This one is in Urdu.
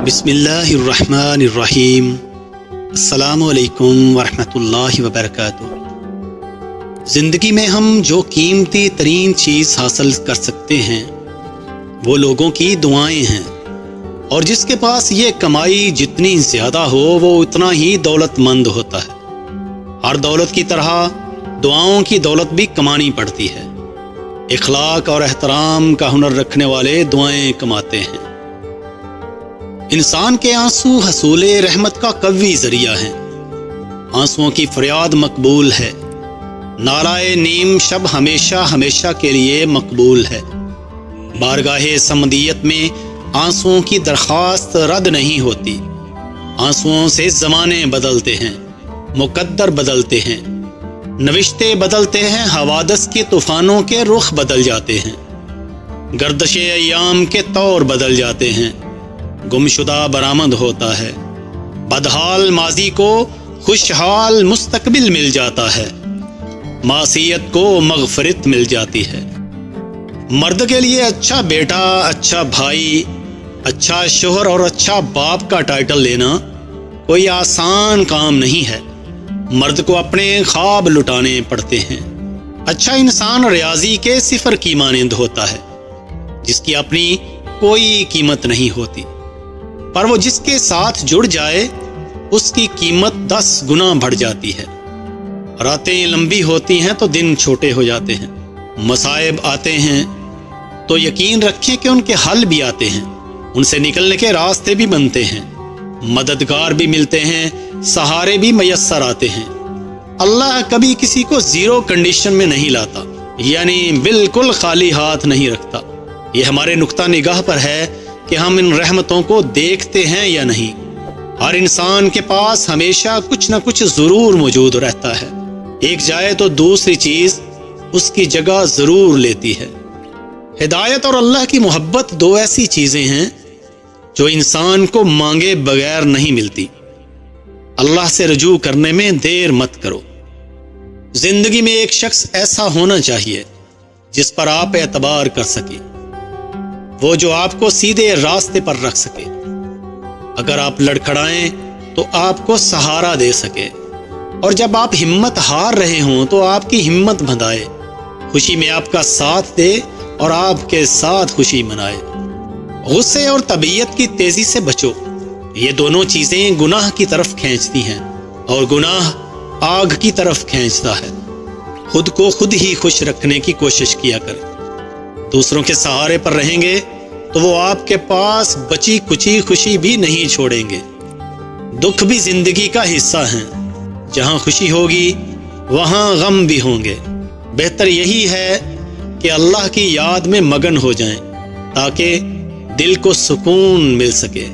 بسم اللہ الرحمن الرحیم۔ السلام علیکم ورحمۃ اللہ وبرکاتہ۔ زندگی میں ہم جو قیمتی ترین چیز حاصل کر سکتے ہیں وہ لوگوں کی دعائیں ہیں، اور جس کے پاس یہ کمائی جتنی زیادہ ہو وہ اتنا ہی دولت مند ہوتا ہے۔ ہر دولت کی طرح دعاؤں کی دولت بھی کمانی پڑتی ہے۔ اخلاق اور احترام کا ہنر رکھنے والے دعائیں کماتے ہیں۔ انسان کے آنسو حصول رحمت کا قوی ذریعہ ہیں۔ آنسوؤں کی فریاد مقبول ہے۔ نالائے نیم شب ہمیشہ ہمیشہ کے لیے مقبول ہے۔ بارگاہ سمدیت میں آنسوؤں کی درخواست رد نہیں ہوتی۔ آنسوؤں سے زمانے بدلتے ہیں، مقدر بدلتے ہیں، نوشتے بدلتے ہیں، حوادث کے طوفانوں کے رخ بدل جاتے ہیں، گردش ایام کے طور بدل جاتے ہیں، گمشدہ برآمد ہوتا ہے، بدحال ماضی کو خوشحال مستقبل مل جاتا ہے، معصیت کو مغفرت مل جاتی ہے۔ مرد کے لیے اچھا بیٹا، اچھا بھائی، اچھا شوہر اور اچھا باپ کا ٹائٹل لینا کوئی آسان کام نہیں ہے۔ مرد کو اپنے خواب لٹانے پڑتے ہیں۔ اچھا انسان ریاضی کے صفر کی مانند ہوتا ہے، جس کی اپنی کوئی قیمت نہیں ہوتی، پر وہ جس کے ساتھ جڑ جائے اس کی قیمت 10 گنا بڑھ جاتی ہے۔ راتیں لمبی ہوتی ہیں تو دن چھوٹے ہو جاتے ہیں، مصائب آتے ہیں تو یقین رکھیں کہ ان کے حل بھی آتے ہیں، ان سے نکلنے کے راستے بھی بنتے ہیں، مددگار بھی ملتے ہیں، سہارے بھی میسر آتے ہیں۔ اللہ کبھی کسی کو زیرو کنڈیشن میں نہیں لاتا، یعنی بالکل خالی ہاتھ نہیں رکھتا۔ یہ ہمارے نقطہ نگاہ پر ہے کہ ہم ان رحمتوں کو دیکھتے ہیں یا نہیں۔ ہر انسان کے پاس ہمیشہ کچھ نہ کچھ ضرور موجود رہتا ہے، ایک جائے تو دوسری چیز اس کی جگہ ضرور لیتی ہے۔ ہدایت اور اللہ کی محبت دو ایسی چیزیں ہیں جو انسان کو مانگے بغیر نہیں ملتی۔ اللہ سے رجوع کرنے میں دیر مت کرو۔ زندگی میں ایک شخص ایسا ہونا چاہیے جس پر آپ اعتبار کر سکیں، وہ جو آپ کو سیدھے راستے پر رکھ سکے۔ اگر آپ لڑکھڑائیں تو آپ کو سہارا دے سکے، اور جب آپ ہمت ہار رہے ہوں تو آپ کی ہمت بندھائے، خوشی میں آپ کا ساتھ دے اور آپ کے ساتھ خوشی منائے۔ غصے اور طبیعت کی تیزی سے بچو، یہ دونوں چیزیں گناہ کی طرف کھینچتی ہیں، اور گناہ آگ کی طرف کھینچتا ہے۔ خود کو خود ہی خوش رکھنے کی کوشش کیا کریں۔ دوسروں کے سہارے پر رہیں گے تو وہ آپ کے پاس بچی کچی خوشی بھی نہیں چھوڑیں گے۔ دکھ بھی زندگی کا حصہ ہیں، جہاں خوشی ہوگی وہاں غم بھی ہوں گے۔ بہتر یہی ہے کہ اللہ کی یاد میں مگن ہو جائیں تاکہ دل کو سکون مل سکے۔